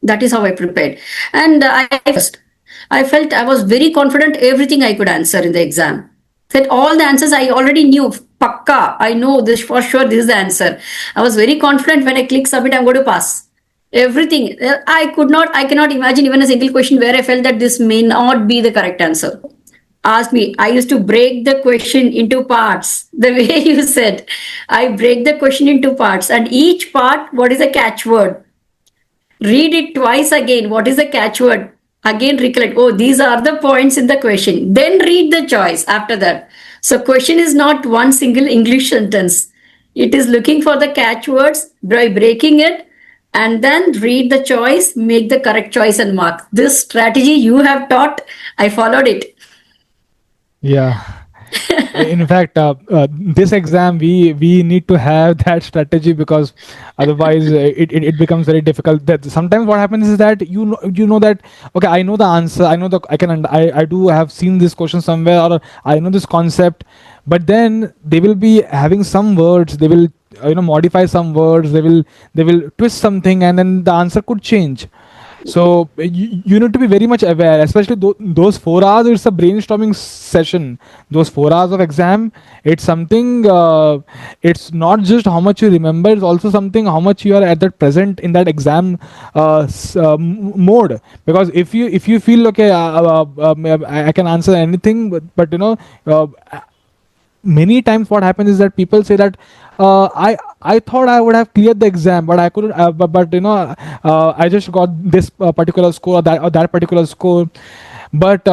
That is how I prepared. And I felt I was very confident everything I could answer in the exam. That all the answers I already knew. Pakka, I know this for sure, this is the answer. I was very confident when I click submit, I'm going to pass. Everything. I cannot imagine even a single question where I felt that this may not be the correct answer. Ask me, I used to break the question into parts. The way you said, I break the question into parts, and each part, what is a catchword? Read it twice again. What is the catchword? Again recollect. Oh, these are the points in the question. Then read the choice after that. So question is not one single English sentence. It is looking for the catchwords, by breaking it, and then read the choice, make the correct choice and mark. This strategy you have taught, I followed it. Yeah. In fact, this exam we need to have that strategy, because otherwise it becomes very difficult. That sometimes what happens is that you know that, okay, I know the answer, I know the I can I do have seen this question somewhere, or I know this concept, but then they will be having some words, they will modify some words, they will twist something, and then the answer could change. So you need to be very much aware, especially those 4 hours. It's a brainstorming session. Those 4 hours of exam, it's something. It's not just how much you remember; it's also something how much you are at that present in that exam mode. Because if you feel okay, I can answer anything, but uh, many times what happens is that people say that I thought I would have cleared the exam, but I couldn't. But I just got this particular score, or that particular score. But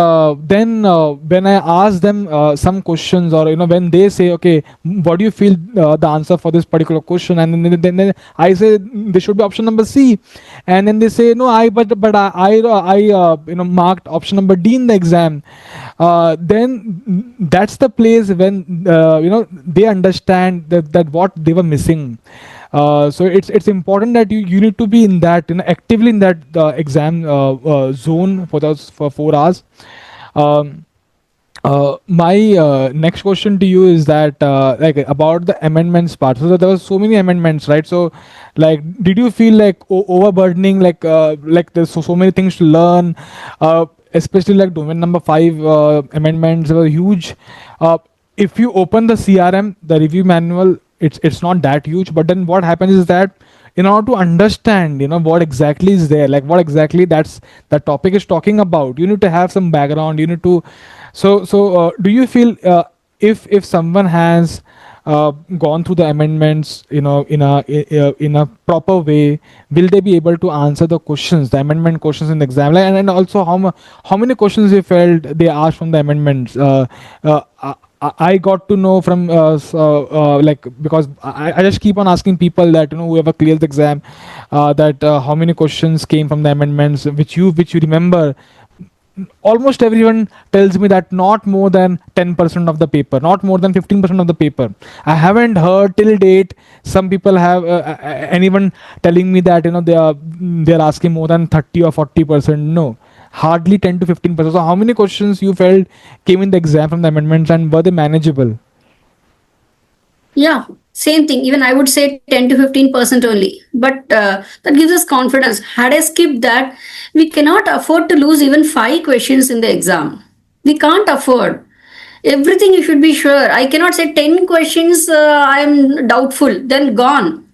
then when I ask them some questions, or when they say, okay, what do you feel the answer for this particular question, and then I say there should be option number C, and then they say no, I marked option number D in the exam. Then that's the place when they understand that what they were missing. So it's important that you need to be in that, actively in that exam zone for 4 hours. Um, my next question to you is that like about the amendments part. So there was so many amendments, right? So like, did you feel like overburdening, like there's so many things to learn, especially like domain number 5 amendments were huge. If you open the CRM, the review manual, it's not that huge, but then what happens is that in order to understand what exactly is there, like what exactly that topic is talking about, you need to have some background, you need to. So do you feel if someone has gone through the amendments in a proper way, will they be able to answer the questions, the amendment questions in the exam? Like, and also how many questions you felt they asked from the amendments? I got to know from like, because I just keep on asking people that whoever clears the exam, that how many questions came from the amendments, which you remember. Almost everyone tells me that not more than 10% of the paper, not more than 15% of the paper. I haven't heard till date some people have anyone telling me that they're asking more than 30 or 40%. No, hardly 10 to 15%. So how many questions you felt came in the exam from the amendments, and were they manageable? Yeah, same thing. Even I would say 10 to 15% only. But that gives us confidence. Had I skipped that, we cannot afford to lose even 5 questions in the exam. We can't afford. Everything you should be sure. I cannot say 10 questions, I am doubtful, then gone.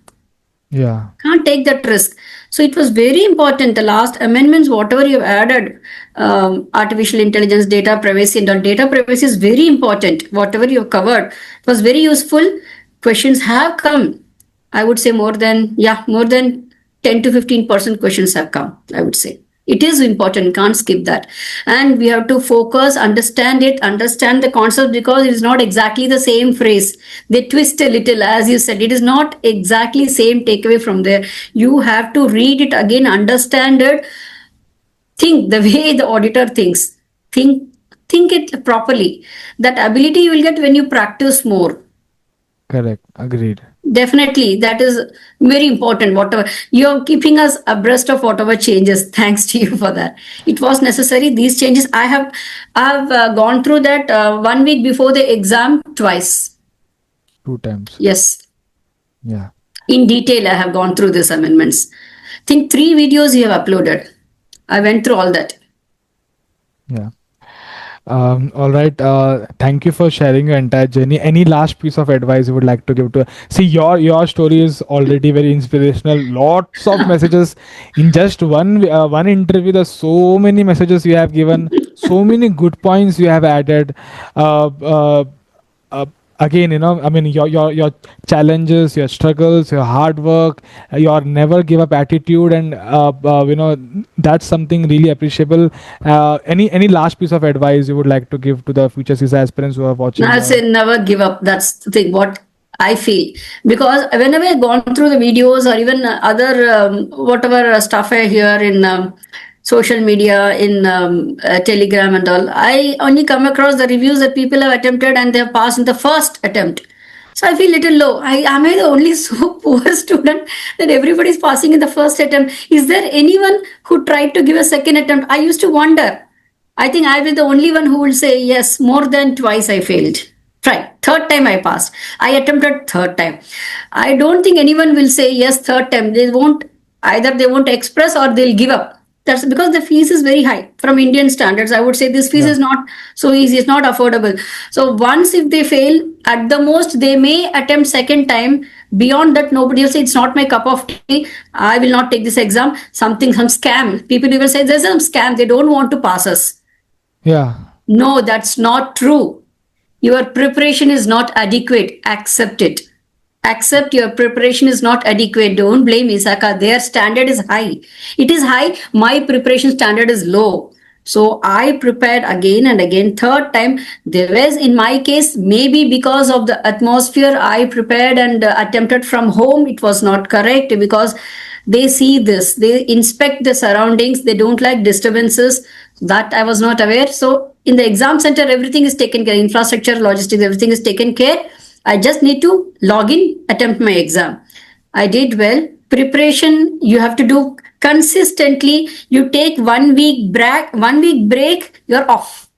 Yeah, Can't take that risk. So it was very important. The last amendments, whatever you have added, artificial intelligence, data privacy, and all, data privacy is very important. Whatever you have covered, it was very useful. Questions have come. I would say more than 10 to 15% questions have come, I would say. It is important, can't skip that. And we have to focus, understand it, understand the concept, because it is not exactly the same phrase. They twist a little, as you said. It is not exactly same takeaway from there. You have to read it again, understand it, think the way the auditor thinks. Think it properly. That ability you will get when you practice more. correct, agreed. Definitely, that is very important. Whatever you're keeping us abreast of whatever changes. Thanks to you for that. It was necessary. These changes I have gone through that 1 week before the exam twice. 2 times. Yes, Yeah. in detail I have gone through these amendments. Think 3 videos you have uploaded. I went through all that. Yeah. All right. Thank you for sharing your entire journey. Any last piece of advice you would like to give to? See, your story is already very inspirational. Lots of messages in just one interview. There's so many messages you have given. So many good points you have added. Uh, uh, uh, Again, I mean, your challenges, your struggles, your hard work, your never give up attitude, and that's something really appreciable. Any last piece of advice you would like to give to the future CISA aspirants who are watching? I say never give up. That's the thing. What I feel, because whenever I've gone through the videos, or even other whatever stuff I hear in social media, in Telegram and all, I only come across the reviews that people have attempted and they have passed in the first attempt. So I feel little low. Am I the only so poor student that everybody is passing in the first attempt? Is there anyone who tried to give a second attempt? I used to wonder. I think I will be the only one who will say yes. More than twice I failed. Try. Third time I passed. I attempted third time. I don't think anyone will say yes third time. They won't, either they won't express or they'll give up. That's because the fees is very high from Indian standards. I would say this fees is not so easy. It's not affordable. So once if they fail, at the most they may attempt second time. Beyond that, nobody will say it's not my cup of tea. I will not take this exam. Some scam. People will say there's some scam. They don't want to pass us. Yeah. No, that's not true. Your preparation is not adequate. Accept it. Accept your preparation is not adequate. Don't blame ISACA. Their standard is high. It is high. My preparation standard is low. So I prepared again and again. Third time, there was, in my case, maybe because of the atmosphere, I prepared and attempted from home. It was not correct because they see this, they inspect the surroundings, they don't like disturbances. That I was not aware. So in the exam center, everything is taken care. Infrastructure, logistics, everything is taken care. I just need to log in, attempt my exam. I did well. Preparation, you have to do consistently. You take 1 week break, you're off.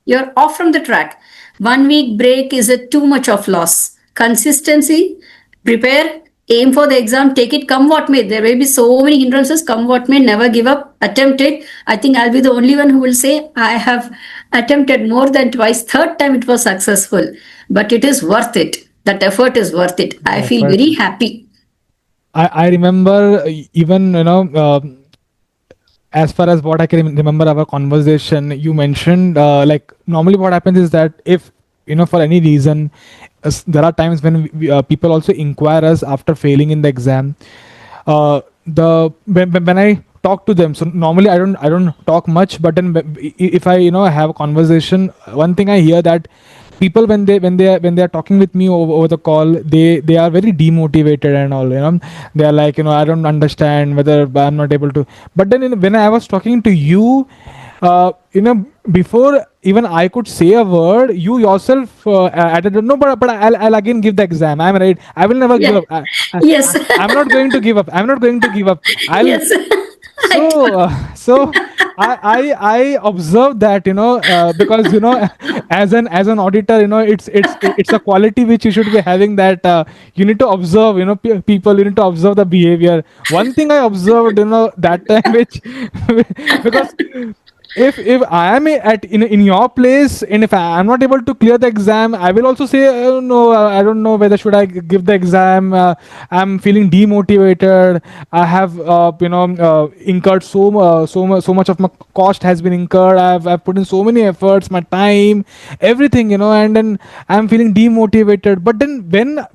You're off from the track. 1 week break is too much of loss. Consistency, prepare, aim for the exam, take it, come what may. There may be so many hindrances, come what may, never give up, attempt it. I think I'll be the only one who will say I have attempted more than twice. Third time it was successful, but it is worth it. That effort is worth it. I feel very happy. I remember even, as far as what I can remember our conversation, you mentioned like normally what happens is that if for any reason there are times when people also inquire us after failing in the exam. When I talk to them, so normally I don't talk much, but then if I have a conversation, one thing I hear that people when they are talking with me over the call, they are very demotivated and all. They are like, I don't understand whether I'm not able to. But then when I was talking to you, before even I could say a word, you yourself added, no, but I'll again give the exam. I'm right. I will never give up. Yes. I'm not going to give up. I'm not going to give up. Yes. So I observed that, because as an auditor, it's a quality which you should be having, that you need to observe, people, you need to observe the behavior. One thing I observed, that time, which because if I am in your place, and if I am not able to clear the exam, I will also say, oh, no, I don't know whether should I give the exam. I'm feeling demotivated. I have incurred so much of my cost has been incurred. I've put in so many efforts, my time, everything, and then I'm feeling demotivated. But then when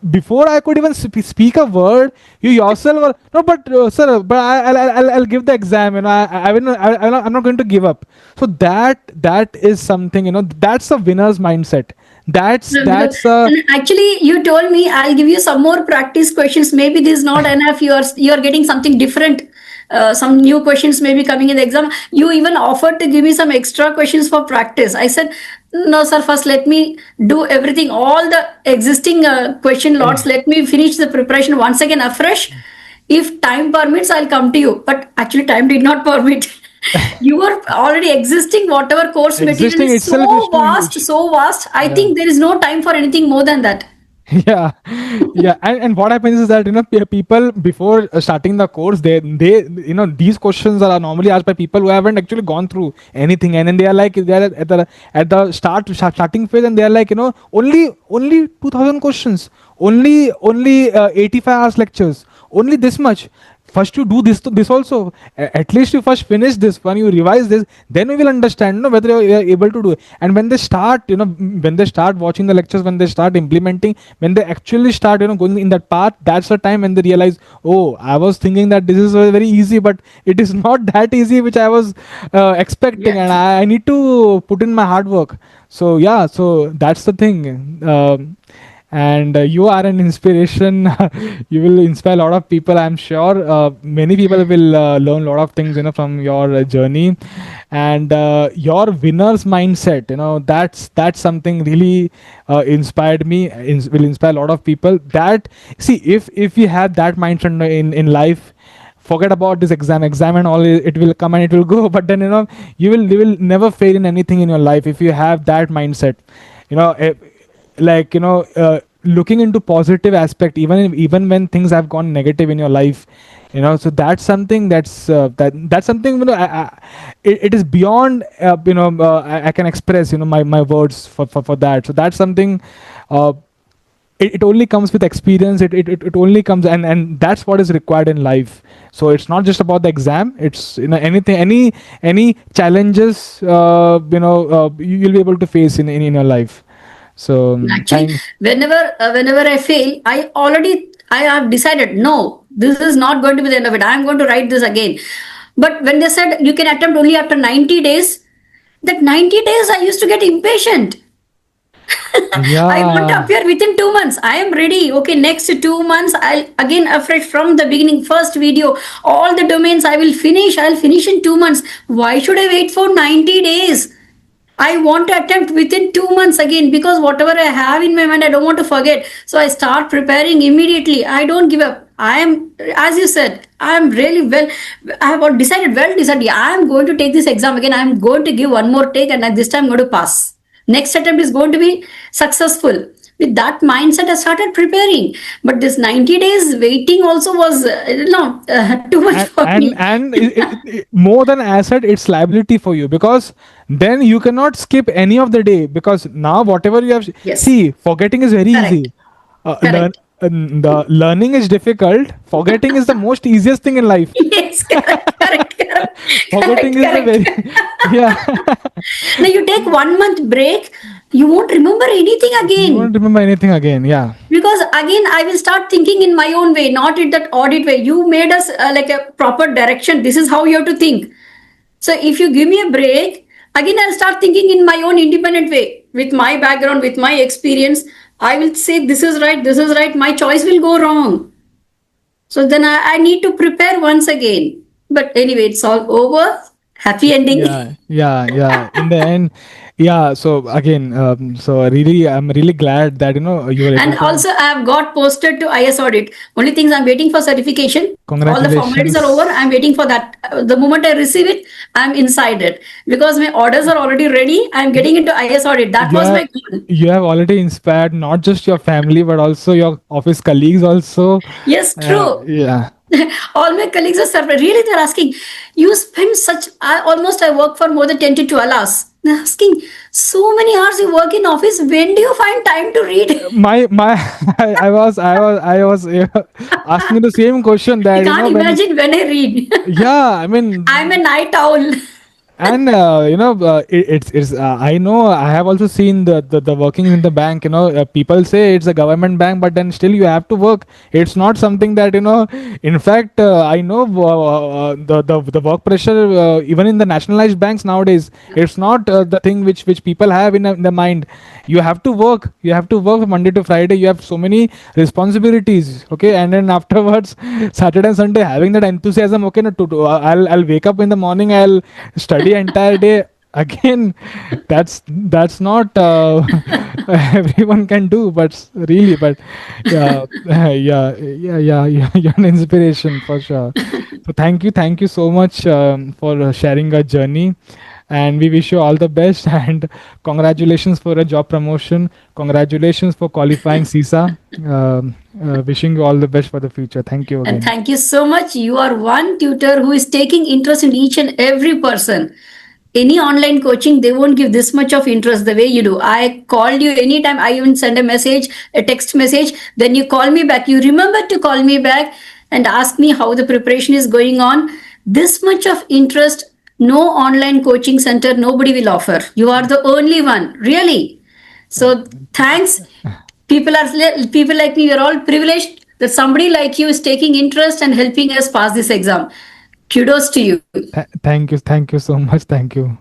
before I could even speak a word, you yourself were, no, but sir, but I'll give the exam. I'm not going to give up. So that is something, that's a winner's mindset. That's actually, you told me I'll give you some more practice questions. Maybe this is not enough. You are getting something different. Some new questions may be coming in the exam. You even offered to give me some extra questions for practice. I said, no, sir, first let me do everything, all the existing question lots. Let me finish the preparation once again afresh. If time permits, I'll come to you. But actually, time did not permit. You are already existing, whatever course material is so vast. I think there is no time for anything more than that. Yeah. And what happens is that people before starting the course, they these questions are normally asked by people who haven't actually gone through anything, and then they are like, they are at the starting phase, and they are like, only 2000 questions, only 85 hours lectures, only this much. First you do this also. At least you first finish this one, you revise this, then we will understand whether you are able to do it. And when they start watching the lectures, when they start implementing, when they actually start going in that path, that's the time when they realize, oh, I was thinking that this is very easy, but it is not that easy which I was expecting. And I need to put in my hard work. So that's the thing. and you are an inspiration. You will inspire a lot of people, I'm sure. Many people will learn a lot of things, from your journey, and your winner's mindset. That's something really inspired me. Will inspire a lot of people. That, see, if you have that mindset in life, forget about this exam and all. It will come and it will go. But then, you will never fail in anything in your life if you have that mindset. you know eh, like, looking into positive aspect, even when things have gone negative in your life. So that's something, that's something, it is beyond, I can express, my words for that. So that's something, uh, it only comes with experience. It only comes, and that's what is required in life. So it's not just about the exam. It's, anything, any challenges, you'll be able to face in your life. So Actually, whenever I fail, I have decided, no, this is not going to be the end of it. I am going to write this again. But when they said you can attempt only after 90 days, that 90 days I used to get impatient. I want to yeah, appear within 2 months. I am ready. Okay, next 2 months, I'll again afresh from the beginning. First video, all the domains I will finish. I'll finish in 2 months. Why should I wait for 90 days? I want to attempt within 2 months again, because whatever I have in my mind, I don't want to forget. So I start preparing immediately. I don't give up. I am, as you said, I am really well. I have decided. Yeah, I am going to take this exam again. I am going to give one more take, and this time I'm going to pass. Next attempt is going to be successful. With that mindset, I started preparing. But this 90 days waiting also was, too much for me. and more than asset, it's liability for you, because then you cannot skip any of the day, because now whatever you have, Yes. see, forgetting is very Correct. easy. Correct. The learning is difficult. Forgetting is the most easiest thing in life. Yes, correct. Forgetting is the very yeah. Now you take 1 month break, you won't remember anything You again. won't remember anything again. Yeah. Because again, I will start thinking in my own way, not in that audit way. You made us like a proper direction. This is how you have to think. So if you give me a break, again I'll start thinking in my own independent way, with my background, with my experience. I will say this is right. My choice will go wrong. So then I need to prepare once again. But anyway, it's all over. Happy ending. Yeah. In the end, yeah. So again, so really, I'm really glad that, you were able And to. also, I have got posted to IS audit. Only things I'm waiting for certification. All the formalities are Congratulations. over. I'm waiting for that. The moment I receive it, I'm inside it, because my orders are already ready. I'm getting into IS audit. That You was my have, goal. you have already inspired not just your family, but also your office colleagues also. Yes, true. Yeah. All my colleagues are surprised. Really, they're asking, you spend such, I work for more than 10 to 12 hours. They're asking, so many hours you work in office. When do you find time to read? My I was asking the same question, I that, can't when, imagine when I read. yeah, I mean, I'm a night owl. and it's I know, I have also seen the working in the bank. People say it's a government bank, but then still you have to work. It's not something that, in fact, I know, the work pressure, even in the nationalized banks nowadays, it's not the thing which people have in the mind. You have to work Monday to Friday. You have so many responsibilities, okay, and then afterwards, Saturday and Sunday, having that enthusiasm, okay, no, I'll wake up in the morning, I'll study entire day again. That's not everyone can do, but really, but yeah. Yeah, you're an inspiration for sure. So thank you so much, for sharing your journey, and we wish you all the best. And congratulations for a job promotion. Congratulations for qualifying CISA. Wishing you all the best for the future. Thank you And again. thank you so much. You are one tutor who is taking interest in each and every person. Any online coaching, they won't give this much of interest the way you do. I called you anytime. I even send a message, a text message. Then you call me back. You remember to call me back and ask me how the preparation is going on. This much of interest, no online coaching center, nobody will offer. You are the only one, really. So thanks. People like me, we are all privileged that somebody like you is taking interest and helping us pass this exam. Kudos to you. Thank you so much. Thank you.